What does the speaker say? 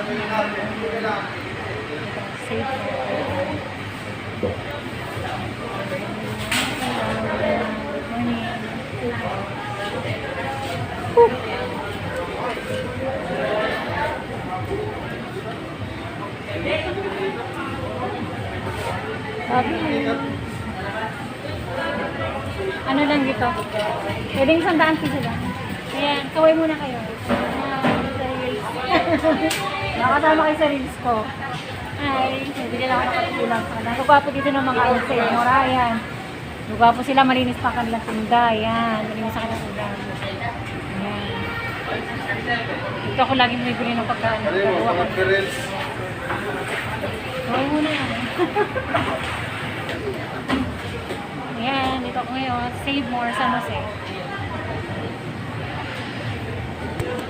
Safe ano lang dito? Pwedeng 100 piso lang. Ayan, kaway muna kayo. Nakasama kayo sa reels ko. Ay, hindi nila ako nakatulang. Nagwapo dito ng mga senyora. Ayan. Nagwapo sila, malinis pa kanilang tinda. Ayan, malinis sa kanilang tinda. Ayan. Dito ako lagi may bili ng pagkaan. Kaway muna yan. Ayan, dito ako ngayon. Save More San Jose.